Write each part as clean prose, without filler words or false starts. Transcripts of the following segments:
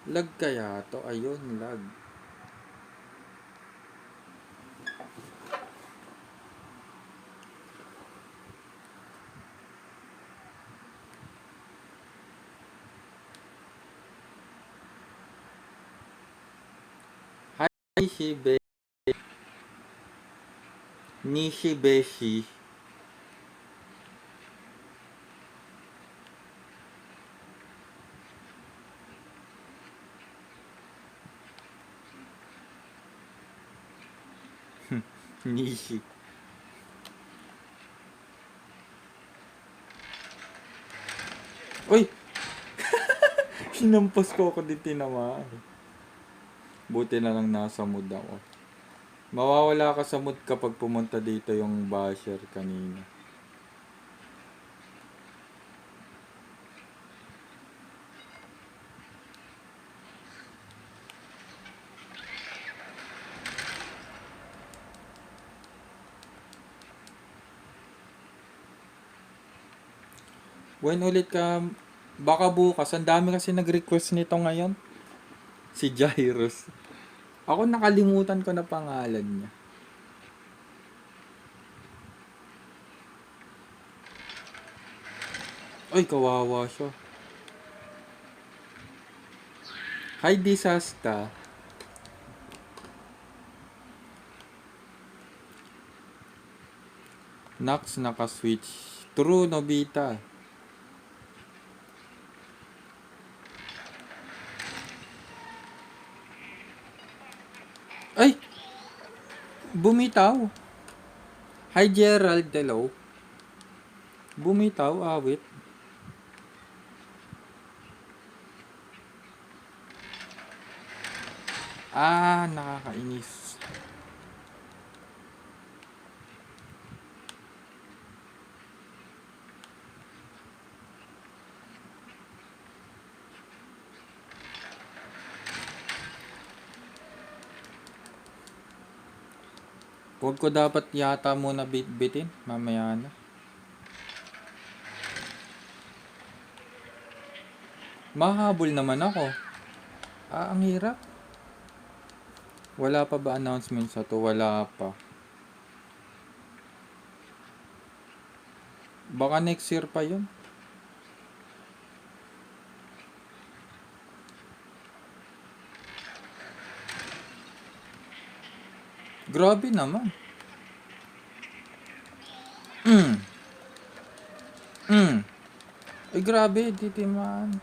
Lag kaya to? Ayun, lag. Hi, Shibe. Nishi Beshi. Nishi. Uy! Hinampas ko din tinamaan. Buti na lang nasa mood ako. Mawawala ka sa mood kapag pumunta dito yung basher kanina. When ulit ka, baka bukas, ang dami kasi nag-request nito ngayon. Si Jairus. Ako nakalimutan ko na pangalan niya. Ay, kawawa siya. Hi, Disasta. Nax naka-switch. True, Nobita. Ay! Bumitaw. Hi, Gerald. Hello. Bumitaw, awit. Ah, nakakainis. Huwag ko dapat yata muna bitbitin. Mamaya na. Mahabol naman ako. Ah, ang hirap. Wala pa ba announcement sa to? Wala pa. Baka next year pa yun. Grabe naman. Mm. Mm. Ay, grabe. Titimaan.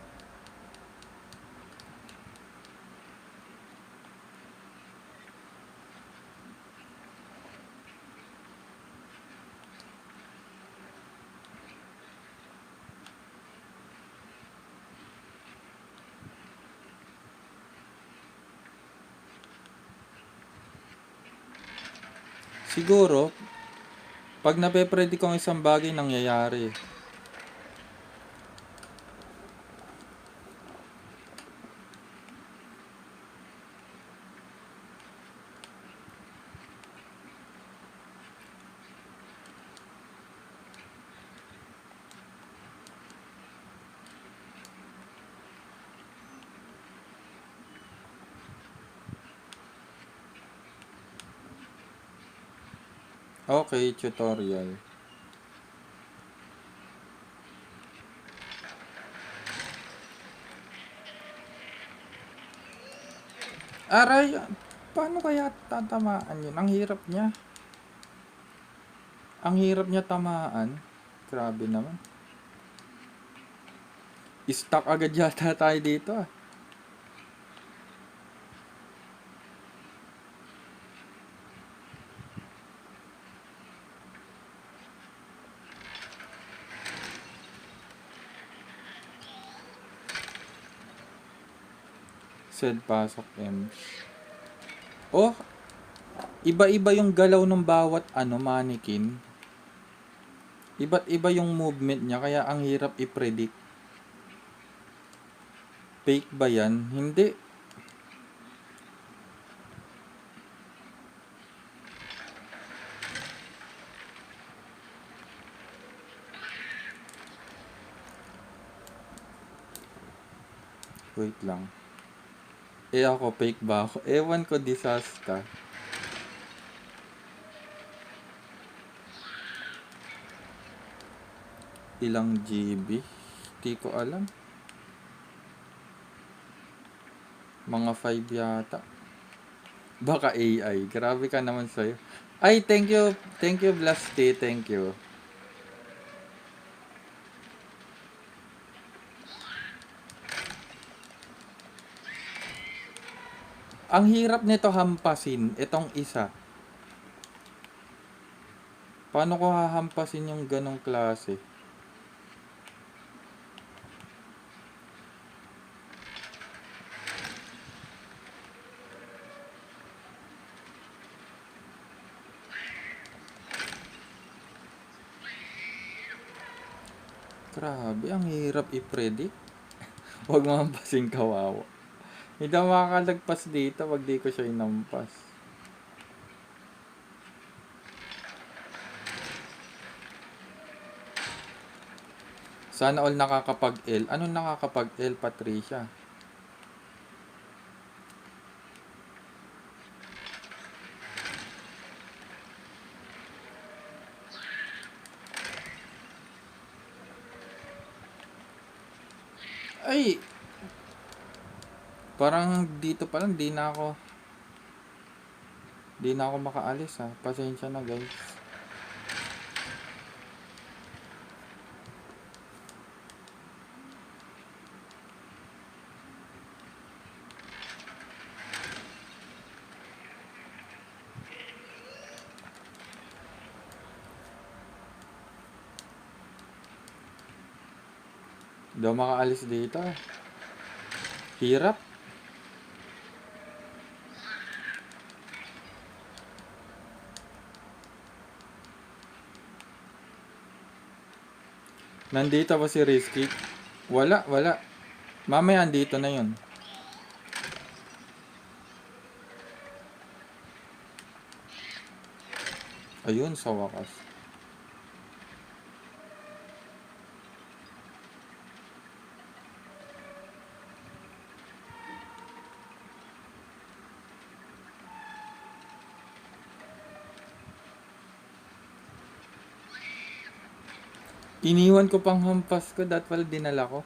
Siguro, pag nape-predict ko ang isang bagay, nangyayari. Okay, tutorial. Aray, paano kaya tatamaan yun? Ang hirap niya. Ang hirap niya tamaan. Grabe naman. Stuck agad yata tayo dito ah. Said pasok M. Oh, iba-iba yung galaw ng bawat mannequin. Iba't iba yung movement niya kaya ang hirap i-predict. Fake ba yan? Hindi. Wait lang. Eh ako, fake ba ako? Ewan ko, disasta. Ilang GB? Di ko alam. Mga 5 yata. Baka AI. Grabe ka naman sa'yo. Ay, thank you. Thank you, Blasty. Thank you. Ang hirap nito hampasin. Itong isa. Paano ko hahampasin yung ganong klase? Grabe, ang hirap i-predict. Huwag mo hampasin, kawawa. Hindi ako makakalagpas dito pag di ko siya inampas. Sana all nakakapag-L. Anong nakakapag-L, Patricia? Ay! Parang dito pa lang, di na ako makaalis ha. Pasensya na, guys. Di ako makaalis dito. Hirap. Nandito ba si Rizky? Wala, wala. Mamaya andito na yun. Ayun, sa wakas. Iniwan ko pang hampas ko, dat pala dinala ko.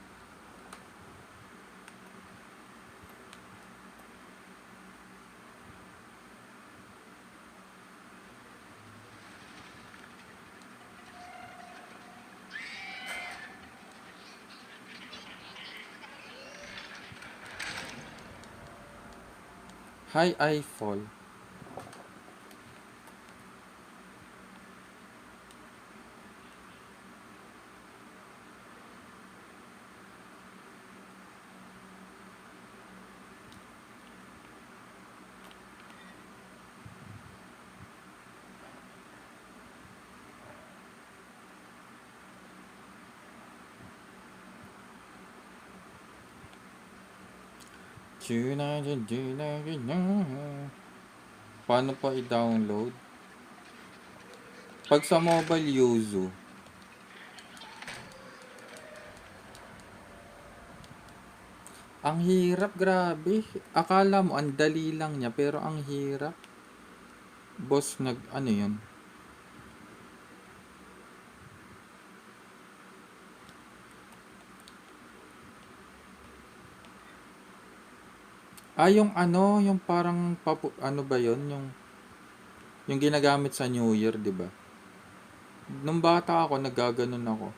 Hi, iFall. Paano pa i-download? Pag sa mobile, Yuzu. Ang hirap, grabe. Akala mo, ang dali lang niya, pero ang hirap. Boss, ano yun? Ah, yung ano, yung parang, ano ba yun? Yung ginagamit sa New Year, di ba? Nung bata ako, nagaganon ako.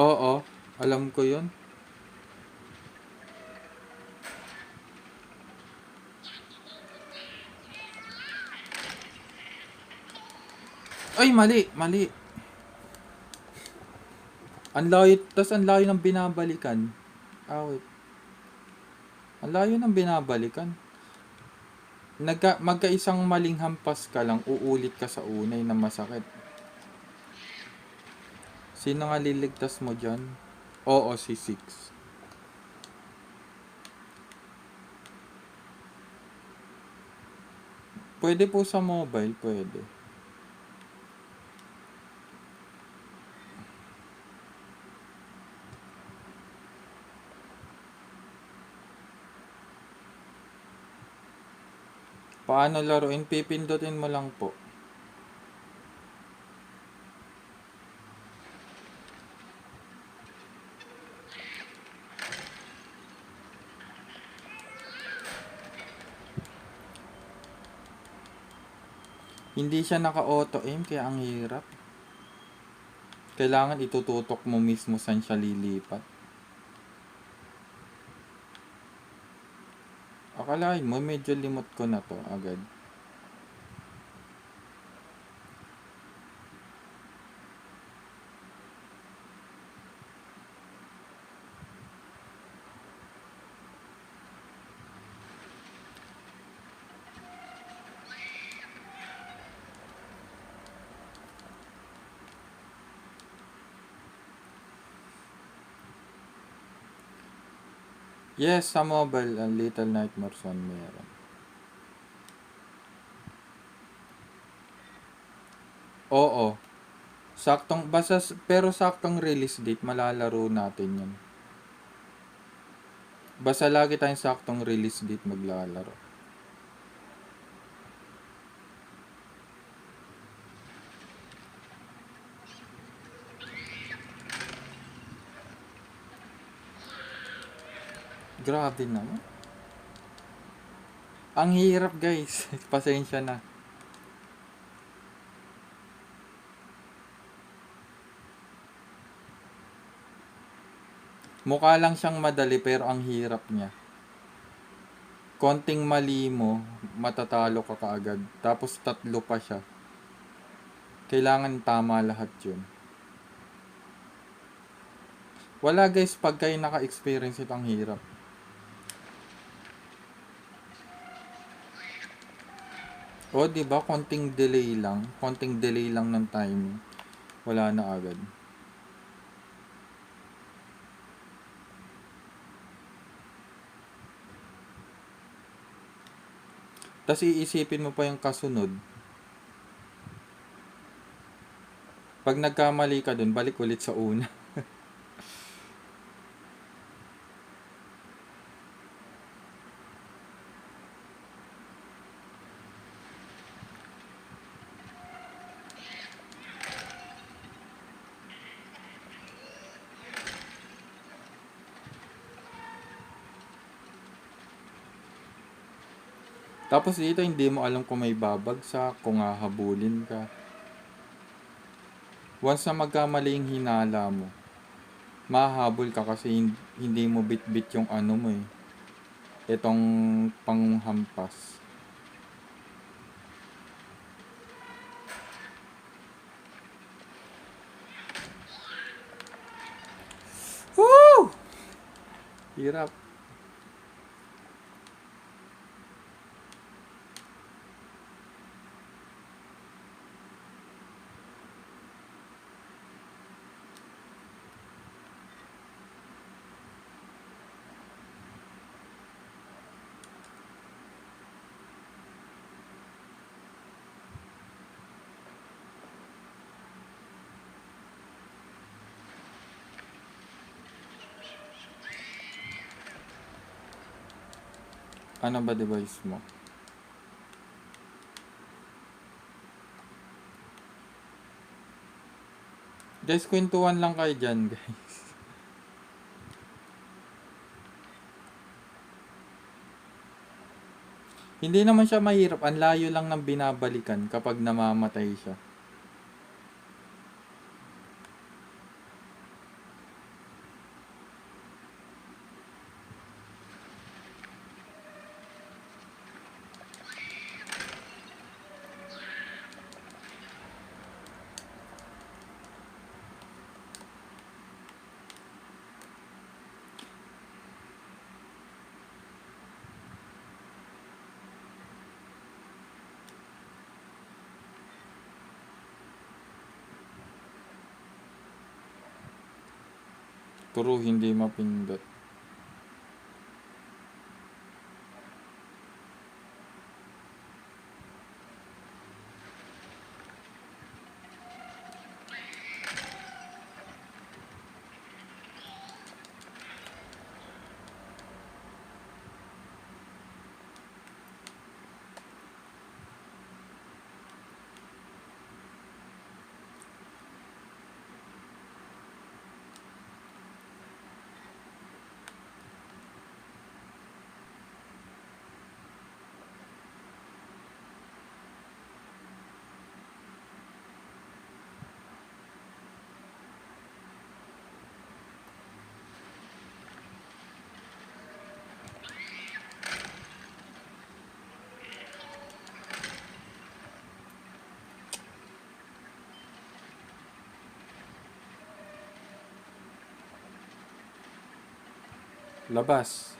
Oo, alam ko yun. Ay, mali, mali. Ang layo, tas ang layo ng binabalikan. Ah, wait. Ang layo ng binabalikan. Magkaisang maling hampas ka lang, uulit ka sa unay na masakit. Sino nga liligtas mo dyan? Oo, si Six. Pwede po sa mobile, pwede. Paano laruin? Pipindutin mo lang po. Hindi siya naka-auto aim kaya ang hirap. Kailangan itututok mo mismo saan siya lilipat. Akalain mo medyo limot ko na to agad. Yes, sa mobile, Little Nightmares 1 meron. Oo. Pero saktong release date, malalaro natin yan. Basta lagi tayong saktong release date maglalaro. Grabe naman. Ang hirap guys. Pasensya na. Mukha lang siyang madali pero ang hirap niya. Konting mali mo, matatalo ka kaagad. Tapos 3 pa siya. Kailangan tama lahat yun. Wala guys, pag kayo naka-experience ito, ang hirap. O, diba? Konting delay lang ng timing. Wala na agad. Tapos iisipin mo pa yung kasunod. Pag nagkamali ka dun, balik ulit sa una. Tapos dito, hindi mo alam kung may babagsak, kung hahabulin ka. Once na magkamali yung hinala mo, mahahabol ka kasi hindi mo bit-bit yung ano mo eh. Itong panghampas. Woo! Hirap. Ano ba device mo? Guys, kwentuhan lang kayo dyan, guys. Hindi naman siya mahirap. Ang layo lang ng binabalikan kapag namamatay siya. True, hindi mapindot. Labas.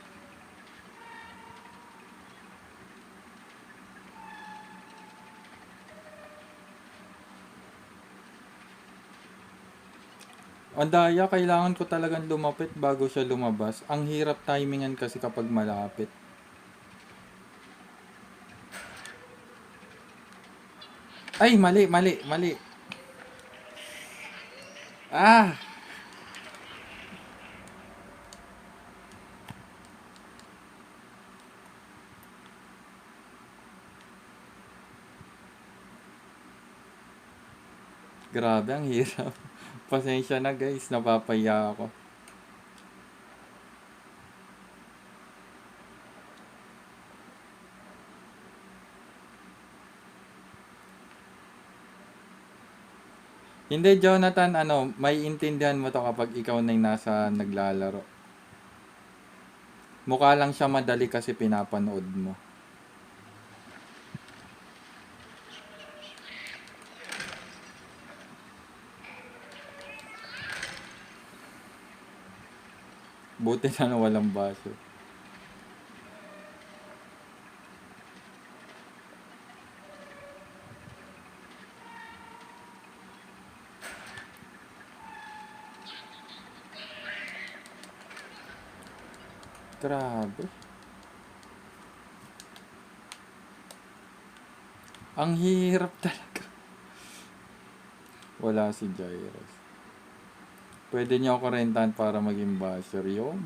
Ang daya, kailangan ko talagang lumapit bago siya lumabas. Ang hirap timingan kasi kapag malapit. Ay, mali, mali, mali. Ah! Grabe, ang hirap. Pasensya na guys, napapaya ako. Hindi, Jonathan, may intindihan mo to kapag ikaw na yung nasa naglalaro. Mukha lang siya madali kasi pinapanood mo. Buti na walang baso. Grabe. Ang hirap talaga. Wala si Jairus. Pwede niyo ako rentahan para maging basher yun.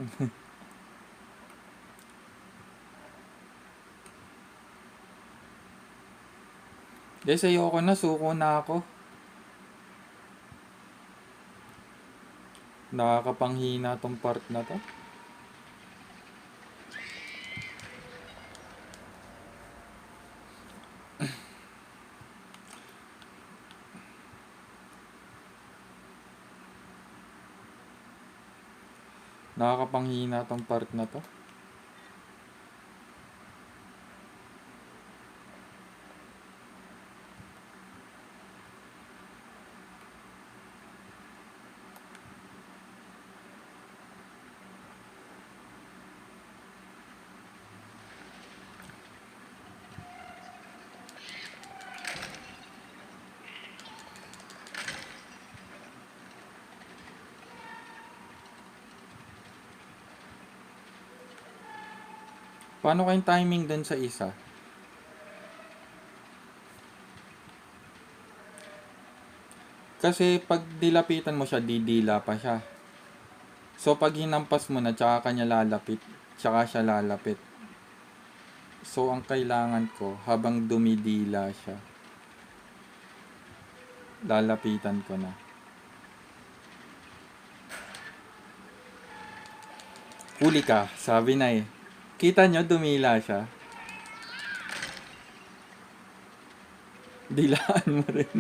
Des, ayoko na, suko na ako. Nakakapanghina tong part na to. Nakakapanghina tong part na to. Paano kayong timing dun sa isa? Kasi pag dilapitan mo siya, didila pa siya. So pag hinampas mo na, tsaka kanya lalapit, tsaka siya lalapit. So ang kailangan ko, habang dumidila siya, lalapitan ko na. Huli ka, sabi na eh. Kita nyo, dumila siya. Dilaan mo rin.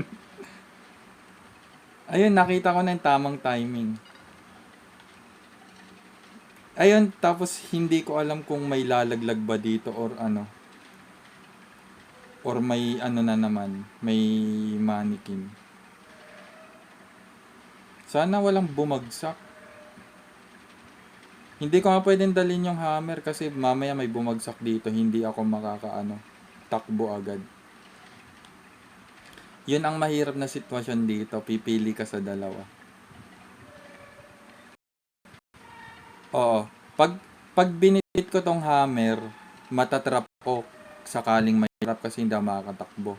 Ayun, nakita ko na yung tamang timing. Ayun, tapos hindi ko alam kung may lalaglag ba dito or ano. Or may ano na naman, may mannequin. Sana walang bumagsak. Hindi ko nga pwedeng dalhin yung hammer kasi mamaya may bumagsak dito, hindi ako takbo agad. Yun ang mahirap na sitwasyon dito, pipili ka sa dalawa. Pag binit ko tong hammer, matatrap ko sakaling may trap kasi hindi ako makakatakbo.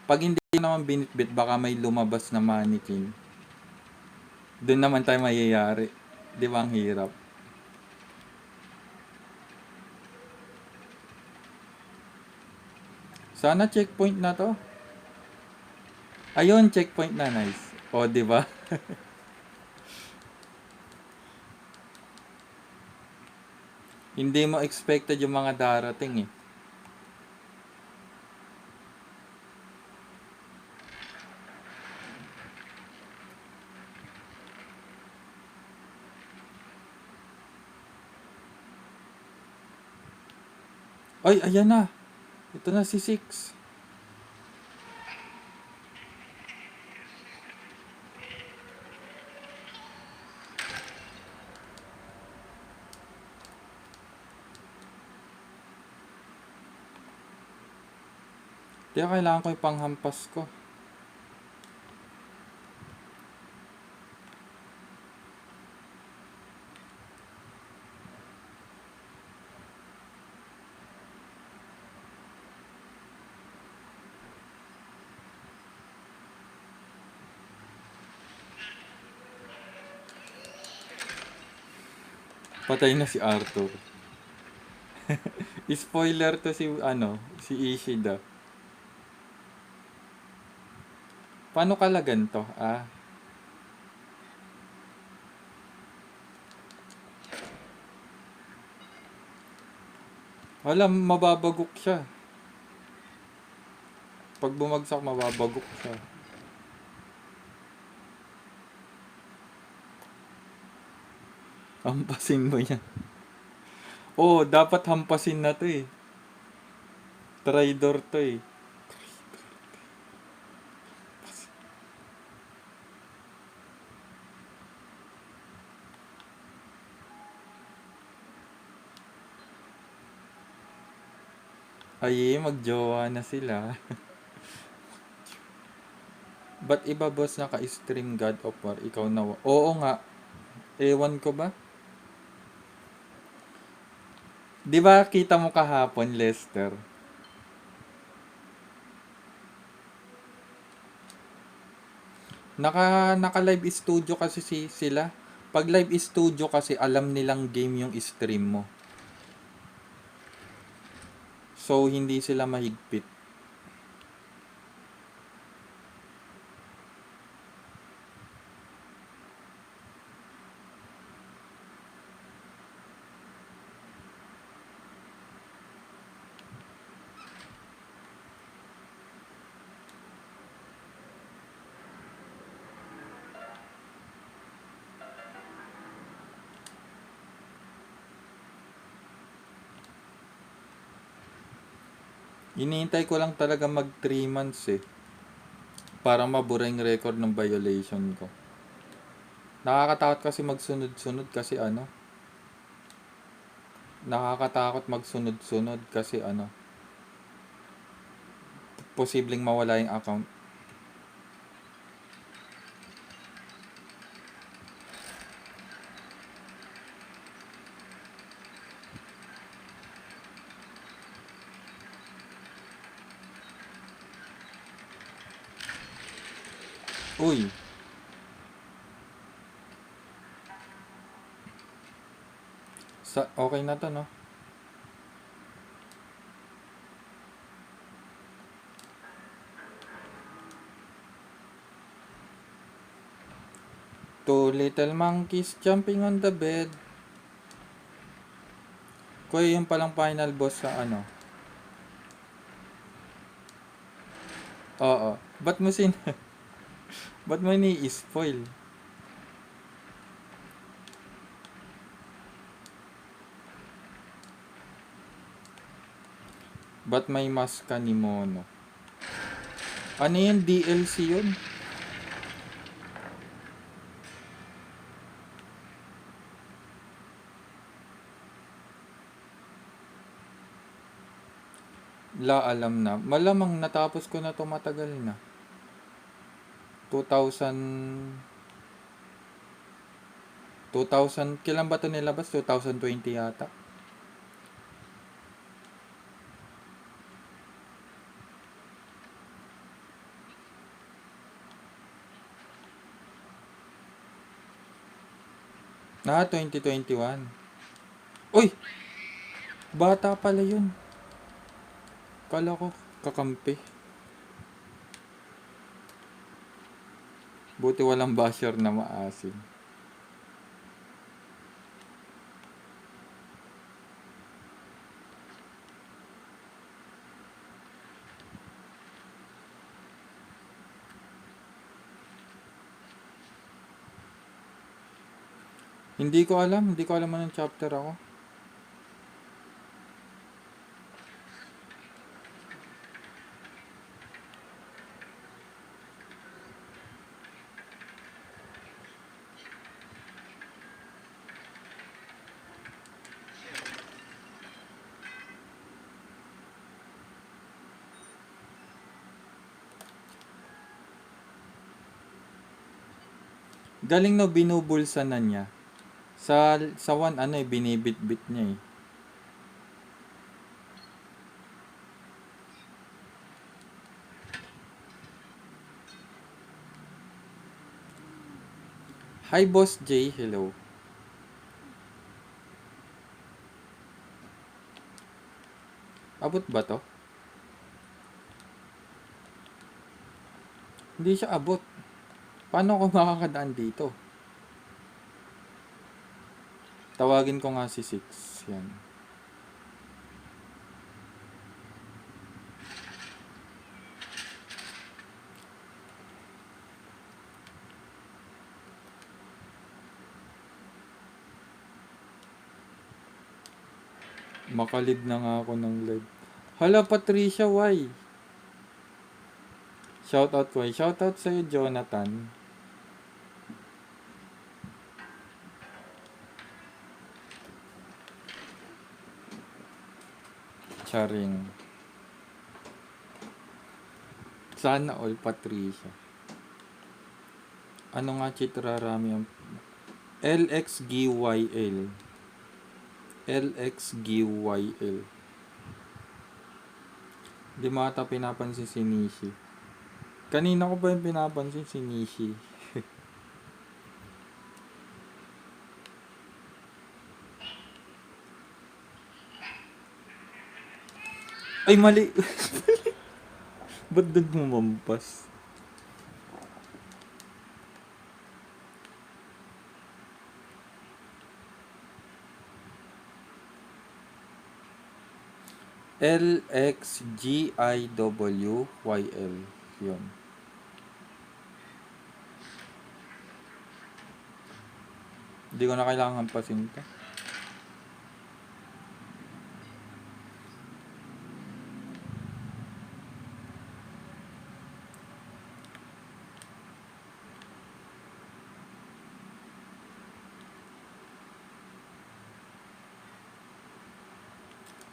Pag hindi naman binitbit, baka may lumabas na mannequin. Doon naman tayo mayayari. Di ba ang hirap? Sana checkpoint na to. Ayun, checkpoint na, nice. O, di ba? Hindi mo expected yung mga darating eh. Ay, ayan na. Ito na si Six. Kaya kailangan ko yung panghampas ko. Patay na si Arthur. Spoiler to si si Ishida. Paano kalagan to? Wala, mababagok siya. Pag bumagsak, mababagok siya. Hampasin mo yan. Oh, dapat hampasin na to eh. Traitor to eh. Ay, magjowa na sila. Ba't iba boss naka-stream God of War? Ikaw na. Oo nga. Ewan ko ba? Di ba kita mo kahapon, Lester? Naka live studio kasi sila. Pag live studio kasi alam nilang game yung stream mo. So hindi sila mahigpit. Iniintay ko lang talaga mag 3 months eh. Para mabura yung record ng violation ko. Nakakatakot kasi magsunod-sunod kasi nakakatakot magsunod-sunod kasi posibleng mawala yung account. Uy! Okay na to, no? Two little monkeys jumping on the bed. Kuya, yung palang final boss sa Oo. Ba't mo ba't mo ni-spoil? Ba't may mask ka ni Mono? Ano yun? DLC yun? Alam na. Malamang natapos ko na to matagal na. 2000 kailan ba to nilabas? 2020 yata. Ah, 2021. Uy! Bata pala yun. Kala ko kakampi. Buti walang basher na maasim. Hindi ko alam anong chapter ako. Galing no, binubulsa na niya. Sa one, ano eh, binibit-bit niya eh. Hi, Boss J. Hello. Abot ba to? Hindi siya abot. Paano ako makakadaan dito? Tawagin ko nga si Six. Yan. Makalib na nga ako ng live. Hala, Patricia, why? Shoutout ko. Shoutout sa'yo, Jonathan. Charing. Sana all, Patricia. Ano nga Chitrarami ang LXGYL. LXGYL. Di mata pinapansin si Nishi. Kanina ko ba yung pinapansin si Nishi? Ay, mali. Ba't doon lumampas? LXGIWYL. Yun. Hindi ko na kailangan hampasin ito.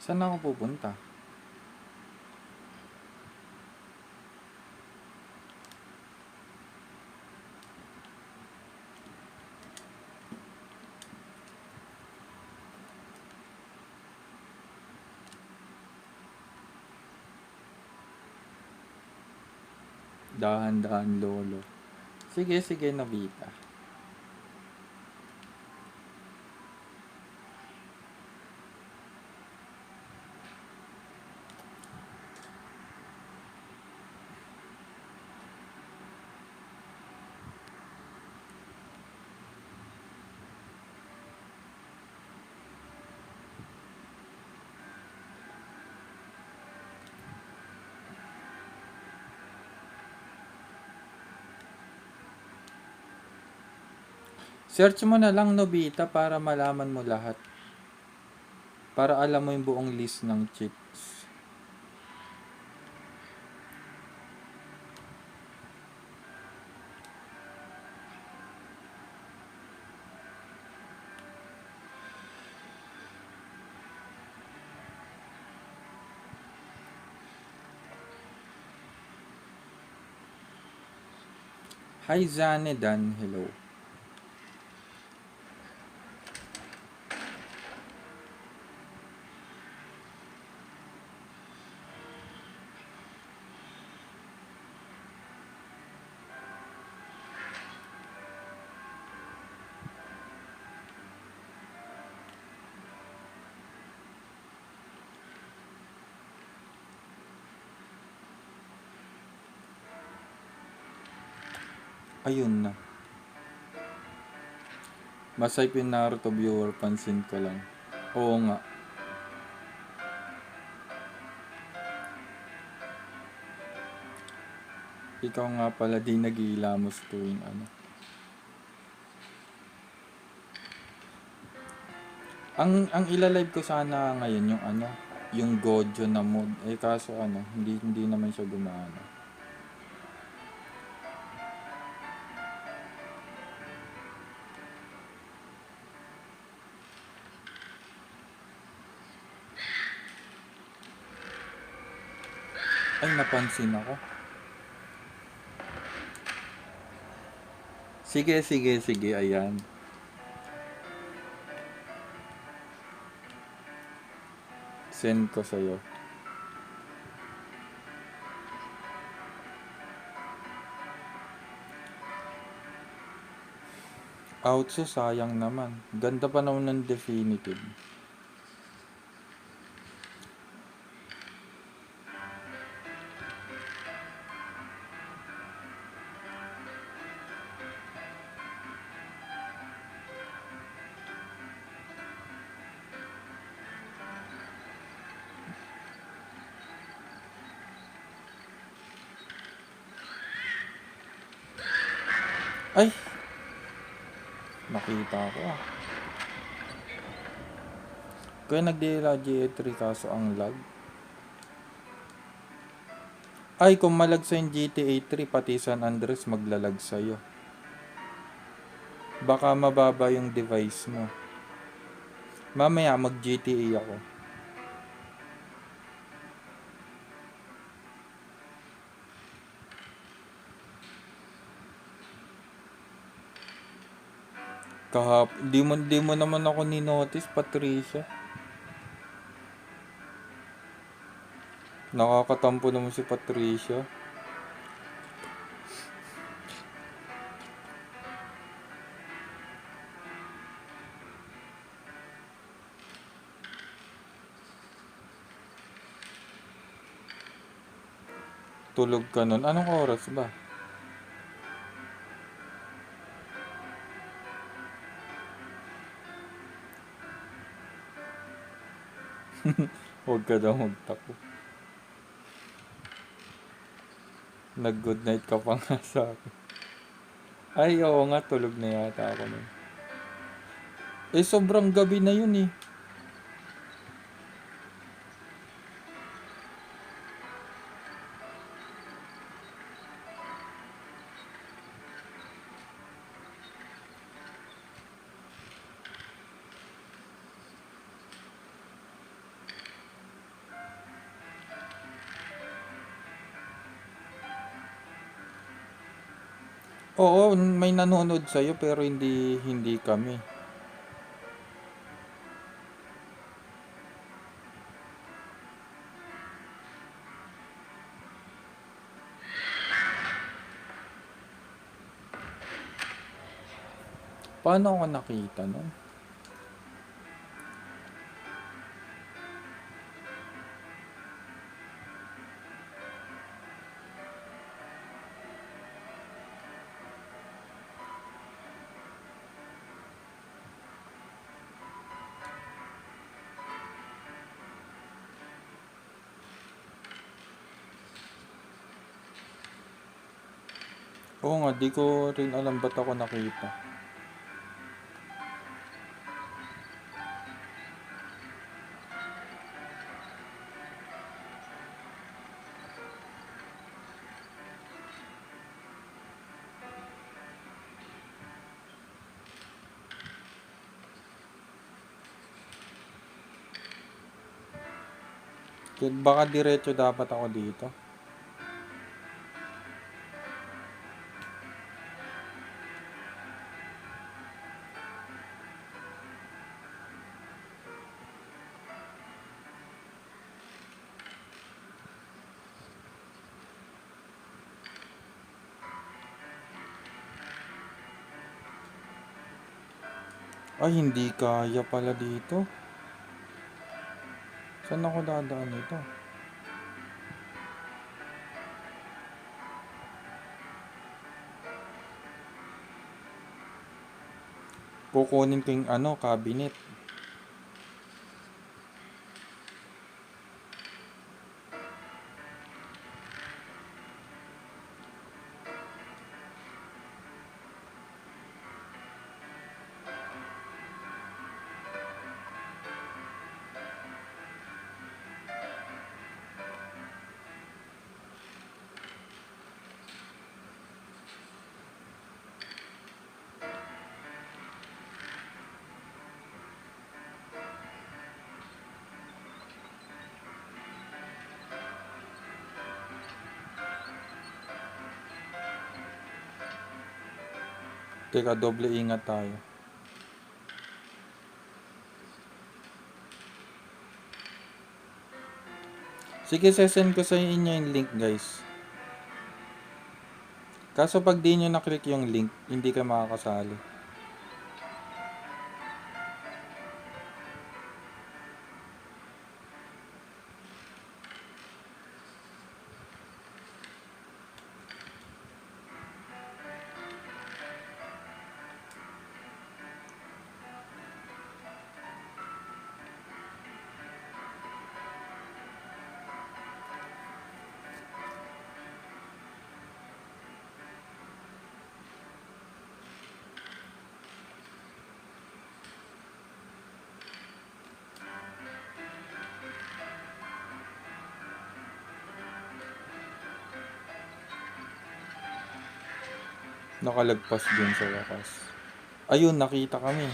Saan ako pupunta? Dahan-dahan, lolo. Sige, sige, Nobita. Search mo na lang, Nobita, para malaman mo lahat. Para alam mo yung buong list ng cheats. Hi, Zanedan. Hello. Ayun na. Masay yung Naruto viewer, pansin ko lang. Oo nga. Ikaw nga pala di nag-iilamos tuwing ano. Ang ilalive ko sana ngayon yung ano, yung Gojo na mod. Eh kaso ano, hindi naman siya gumana. Ay, napansin ako. Sige, ayan. Send ko sa'yo. Outso, sayang naman. Ganda pa naman ng definitive. Ay! Nakita ko ah. Kaya nagdila GA3 kaso ang lag. Ay, kung malag sa yung GTA 3, pati San Andres maglalag sa'yo. Baka mababa yung device mo. Mamaya mag GTA ako. Di mo naman ako ni-notice, Patricia. Nakakatampo naman si Patricia. Tulog ka nun. Anong oras ba? Huwag ka daw magtapo. Nag-good night ka pa nga sa akin. Ay, oo nga, tulog na yata ako nun. Eh, sobrang gabi na yun eh. Oo, may nanonood sa'yo pero hindi kami. Paano ako nakita nun? Oo nga, di ko rin alam ba't ako nakita. Baka diretso dapat ako dito. Ay, hindi kaya pala dito. Saan ako dadaan ito? Kukunin ko yung cabinet. Teka, doble ingat tayo. Sige, sesend ko sa inyo yung link, guys. Kaso pag di nyo na-click yung link, hindi ka makakasali. Nakalagpas din sa wakas. Ayun, nakita kami.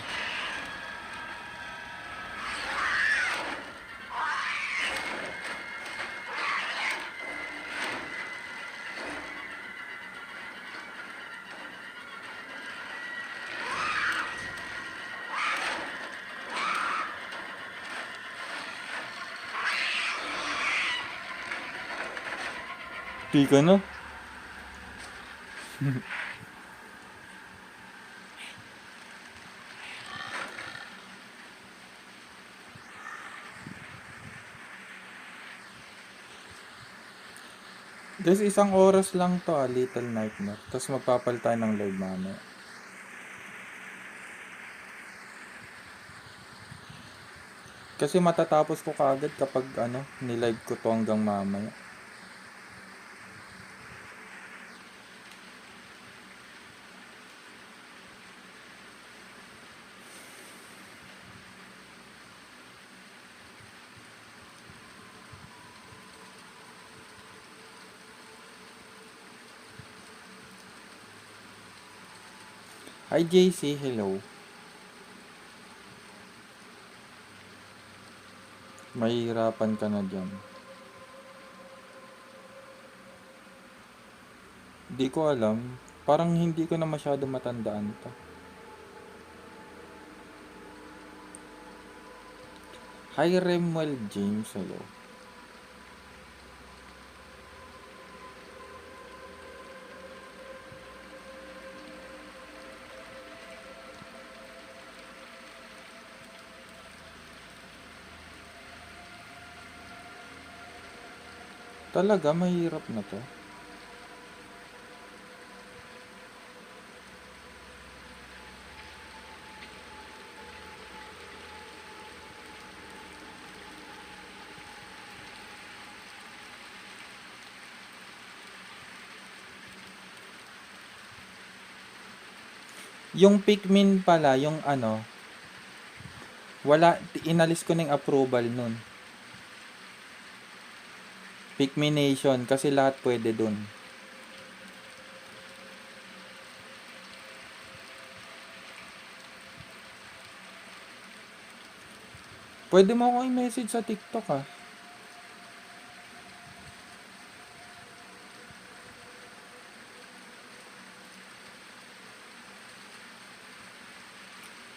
Tika na. Guys, 1 oras lang to, Little Nightmare. Tapos magpapal tayo ng live mamaya. Kasi matatapos ko kaagad kapag nilive ko to hanggang mamaya. Hi JC, hello. Mahihirapan ka na dyan. Di ko alam. Parang hindi ko na masyado matandaan to. Hi Remuel James, hello. Talaga, mahirap na to. Yung Pikmin pala, yung wala, inalis ko ng approval nun. Pikmination, kasi lahat pwede dun. Pwede mo ako i-message sa TikTok ah.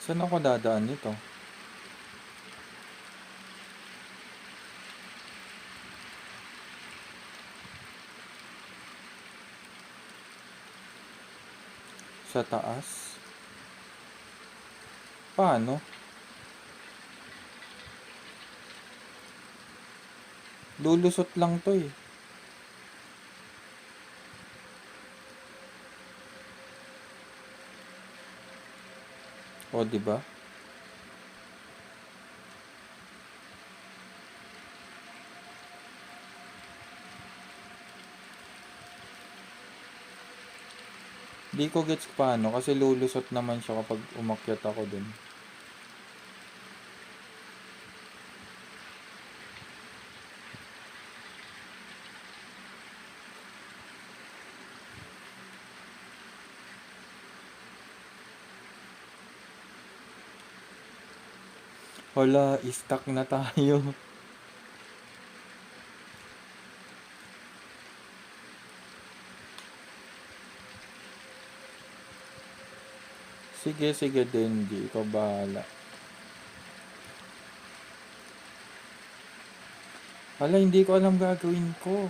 Saan ako dadaan nito? Sa taas? Paano? Lulusot lang to eh. O, di ba? Di ko gets paano kasi lulusot naman siya kapag umakyat ako dun. Hala, stuck na tayo. Sige, sige, Denji. Ikaw bahala. Hala, hindi ko alam gagawin ko.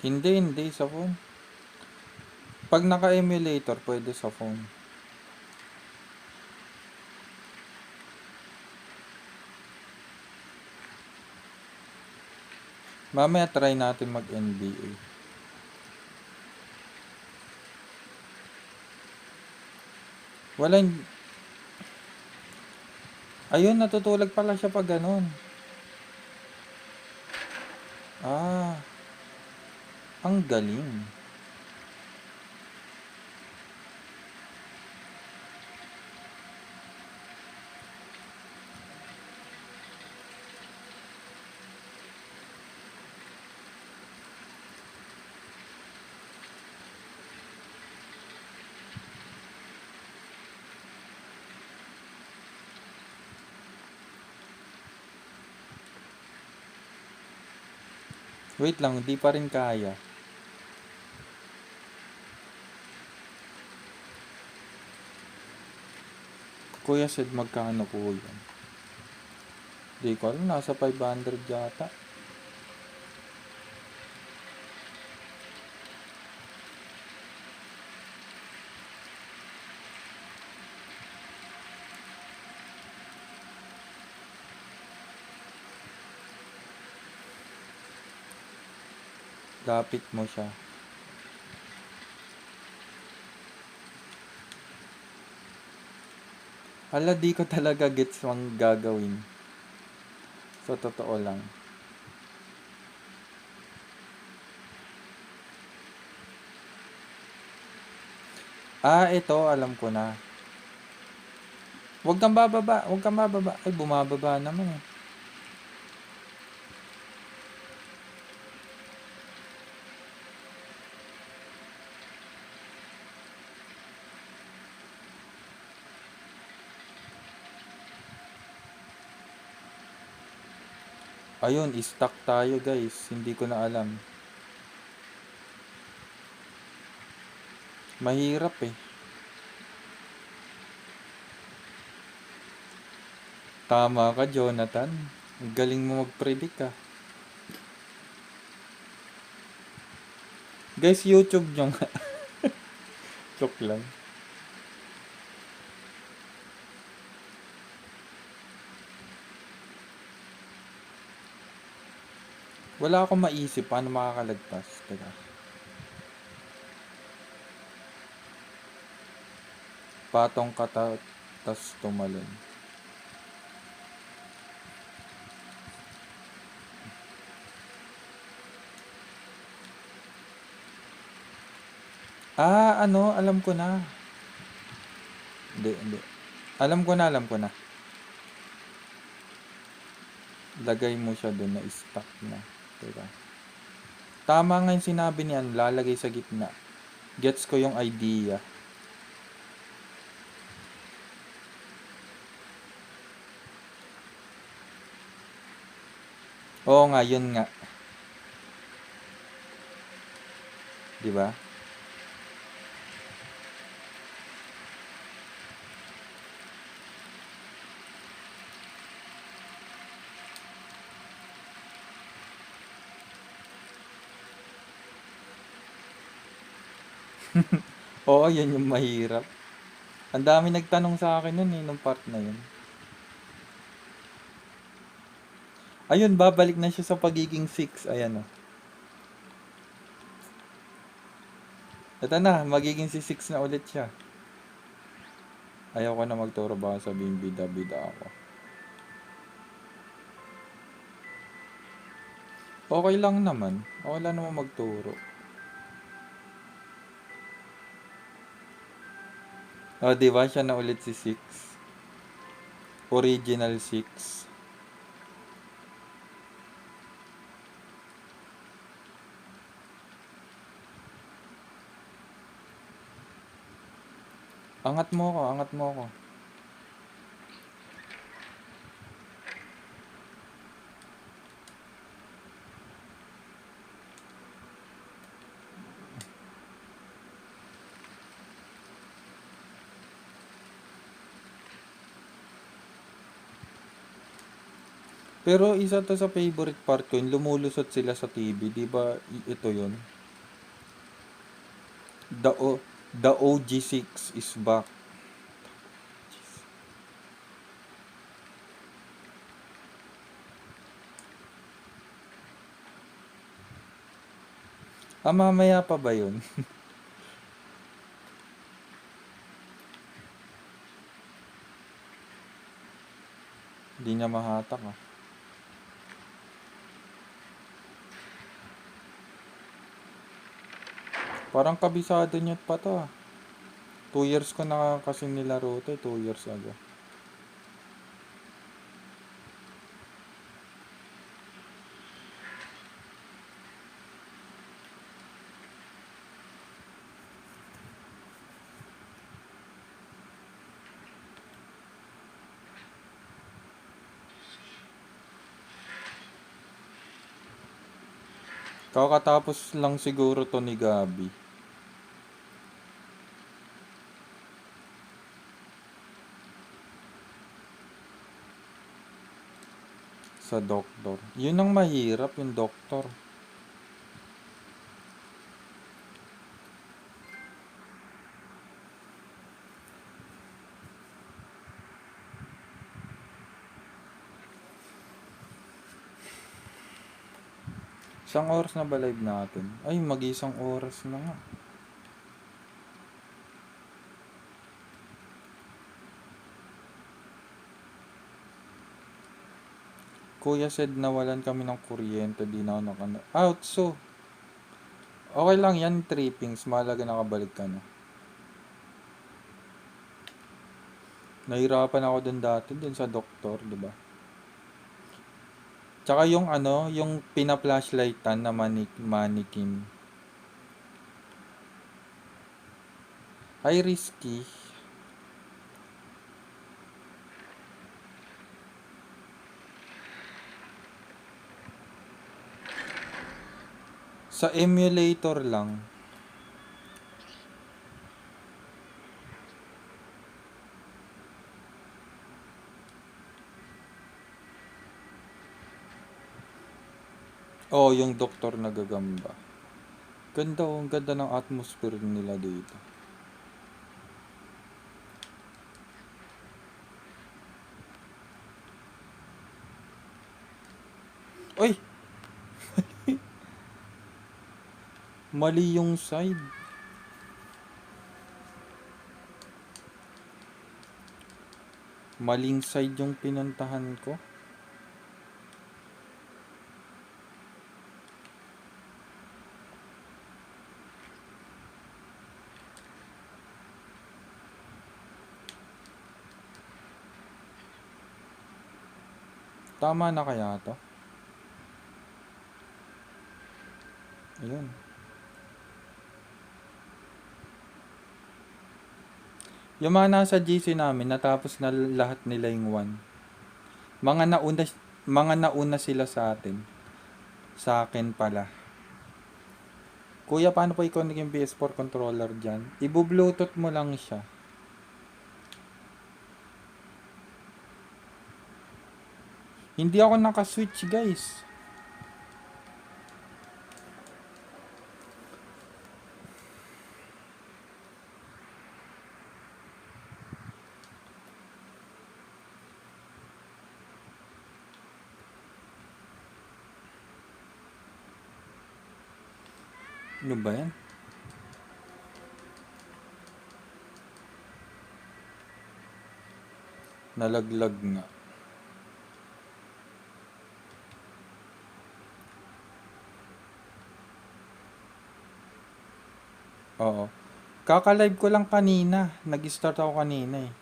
Hindi, sa phone. Pag naka-emulator, pwede sa phone. Mamaya try natin mag-NBA. Wala, ayun, natutulag pala siya pag ganun. Ah, ang galing. Wait lang, di pa rin kaya. Kuya said magkano po yan? Di ko alam, nasa 500 yata. Lapit mo siya. Hala, di ko talaga gets ang gagawin. Sa totoo lang. Ah, ito, alam ko na. Huwag kang bababa, huwag kang bababa. Ay, bumababa naman eh. Ayun, stuck tayo guys. Hindi ko na alam. Mahirap eh. Tama ka, Jonathan. Ang galing mo mag-predict ah. Guys, YouTube nyo nga. Joke lang. Wala akong maisip paano makakalagpas. Teka. Patong kata, tas tumalon. Ah, ano, alam ko na. Hindi. Alam ko na. Lagay mo siya doon na stuck na. Teka. Tama nga yung sinabi niyan, lalagay sa gitna. Gets ko yung idea. Oo nga, yun nga. 'Di ba? Oo, yun yung mahirap. Ang dami nagtanong sa akin nun eh, nung part na yun. Ayun, babalik na siya sa pagiging 6. Ayan o. Ito na, magiging si 6 na ulit siya. Ayaw ko na magturo, baka sabihin bida-bida ako. Okay lang naman. Okay lang naman magturo. O, di ba? Siya na ulit si 6. Original 6. Angat mo ko, angat mo ko. Pero isa to sa favorite part ko, yung lumulusot sila sa TV, di ba ito yun? The, the OG6 is back. Ah, mamaya pa ba yun? Hindi niya mahatak ah. Parang kabisado niya pa to ah. 2 years ko na kasi nilaro to, 2 years ago. Kakatapos lang siguro to ni Gabi. Sa doktor. Yun ang mahirap, yung doktor. Isang oras na ba live natin? Ay, mag-isang oras na nga. Kuya said nawalan kami ng kuryente, di na ako out. So, okay lang yan, trippings. Mahalaga nakabalik ka na. Nahirapan ako dun dati, dun sa doktor, di ba? Tsaka yung ano, yung pina-flashlightan na mannequin. Ay, risky. Sa emulator lang. Oh, yung doktor na gagamba. Ganda oh, ang ganda ng atmosphere nila dito. Oy! Mali yung side. Maling side yung pinuntahan ko. Tama na kaya to? Ayun. Yung mga nasa GC namin, natapos na lahat nila yung 1. Mga nauna, mga nauna sila sa atin. Sa akin pala. Kuya, paano po i-connect yung PS4 controller dyan? Ibu-bluetooth mo lang siya. Hindi ako naka-switch, guys. Ano ba yan? Nalaglag nga. Oo. Kaka-live ko lang kanina. Nag-start ako kanina eh.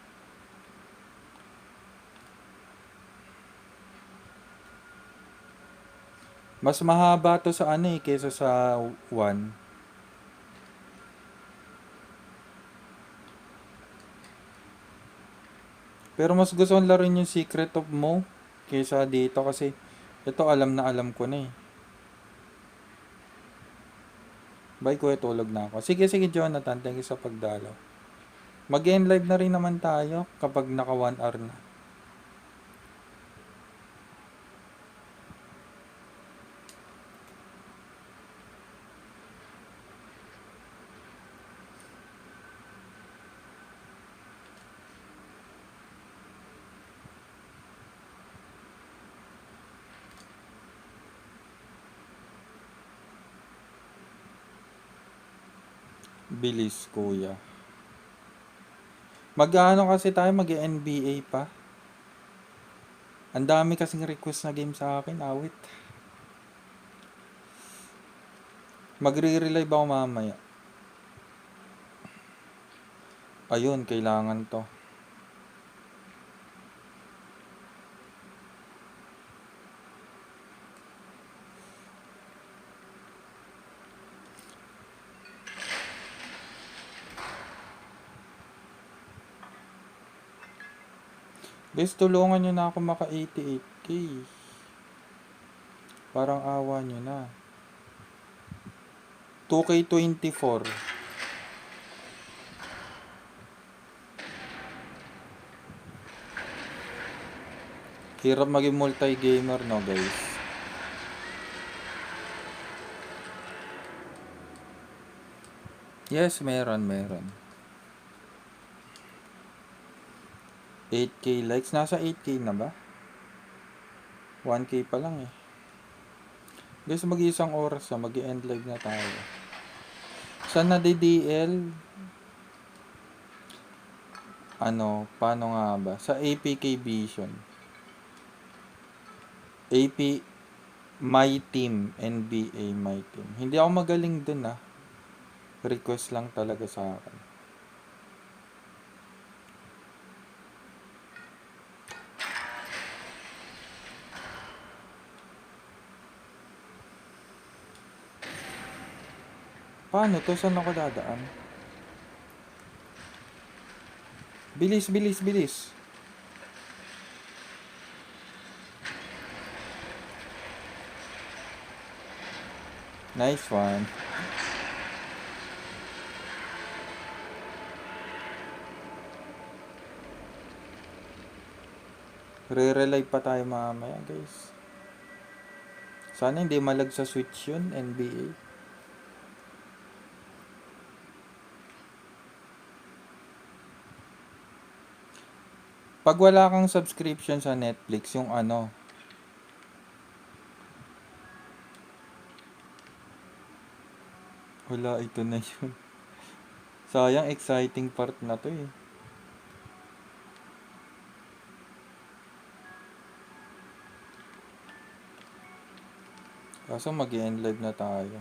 Mas mahaba to sa ano eh, kesa sa 1. Pero mas gusto kong laruin yung Secret of Mo kesa dito kasi ito alam na alam ko na eh. Bye ko, tulog na ako. Sige, sige Jonathan, thank you sa pagdalaw. Mag-end live na rin naman tayo kapag naka 1 hour na. Bilis kuya. Mag-ano kasi tayo, mag-NBA pa. Ang dami kasing request na game sa akin, awit. Magre-relive ako mamaya. Ayun, kailangan to. Guys, tulungan nyo na ako maka 88k. Parang awa nyo na. 2k24. Hirap maging multi-gamer, no guys? Yes, meron. 8k likes. Nasa 8k na ba? 1k pa lang eh. Guys, mag-isang oras na. Mag-end live na tayo. Saan na DDL? Ano, paano nga ba? Sa APK Vision. AP My Team, NBA My Team. Hindi ako magaling dun ah. Request lang talaga sa akin. Paano to? Saan ako dadaan? Bilis. Nice one. Re-relive pa tayo mamaya guys. Sana hindi malag sa Switch yun, NBA. Pag wala kang subscription sa Netflix, yung ano, wala, ito na yun. Sayang, exciting part na to eh. Kaso mag-end live na tayo.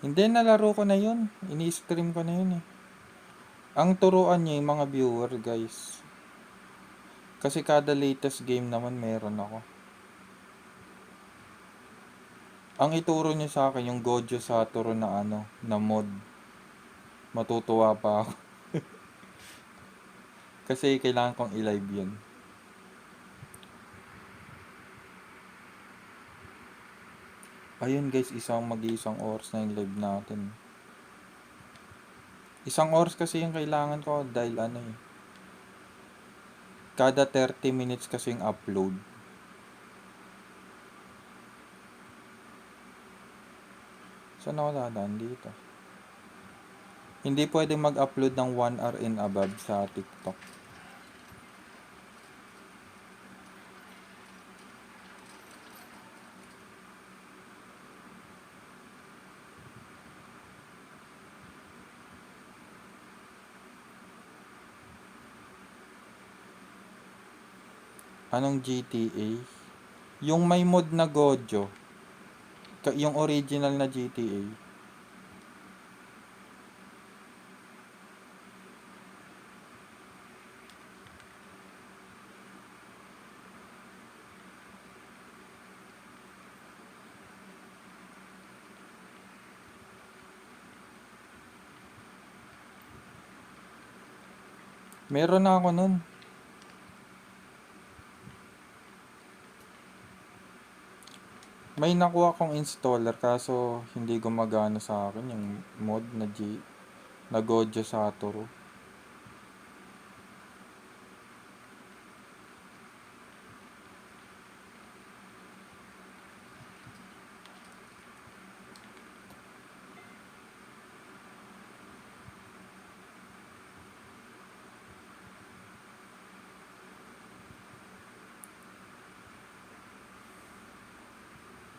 Hindi, nalaro ko na yun. Ini-stream ko na yun eh. Ang turuan niya yung mga viewer guys. Kasi kada latest game naman meron ako. Ang ituro niya sa akin yung Gojo Satoru na ano, na mod. Matutuwa pa ako. Kasi kailangan kong i-live yun. Ayun guys, mag-iisang oras na yung live natin. Isang oras kasi yung kailangan ko dahil ano eh. Kada 30 minutes kasi yung upload. Saan ako dadaan dito? Hindi pwedeng mag-upload ng 1 hour and above sa TikTok. Anong GTA? Yung may mod na Gojo. Yung original na GTA. Meron na ako nun. May nakuha kong installer kaso hindi gumagana sa akin yung mod na Gojo Satoru.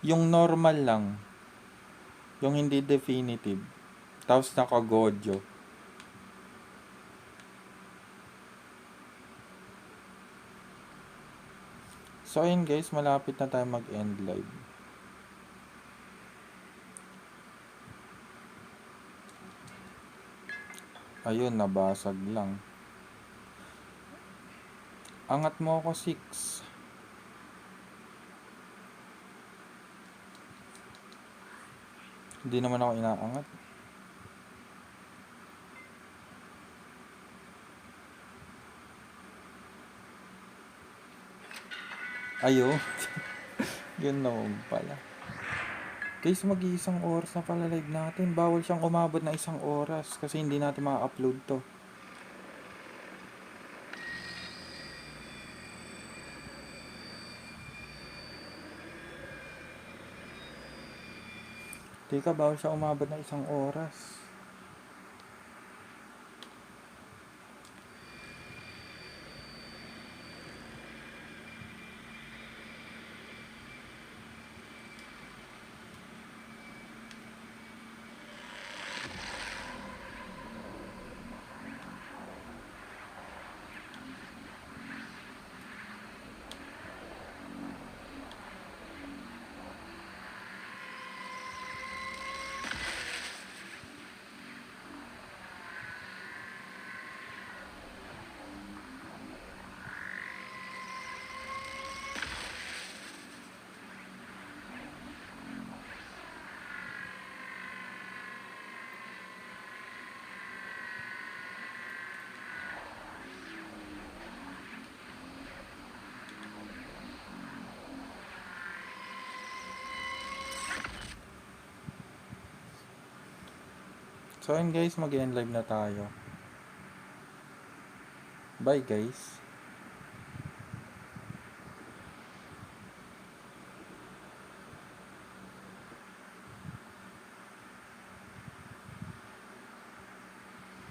Yung normal lang. Yung hindi definitive. Tapos naka-Gojo. So ayun guys, malapit na tayo mag-end live. Ayun, nabasag lang. Angat mo ako 6. Hindi naman ako inaangat. Ayun. Yun naman pala. Guys, mag-iisang oras na pala live natin. Bawal siyang umabot na 1 oras kasi hindi natin ma-upload to. Teka, bawal siya umabot na 1 oras. So ayun guys, mag-end live na tayo. Bye guys.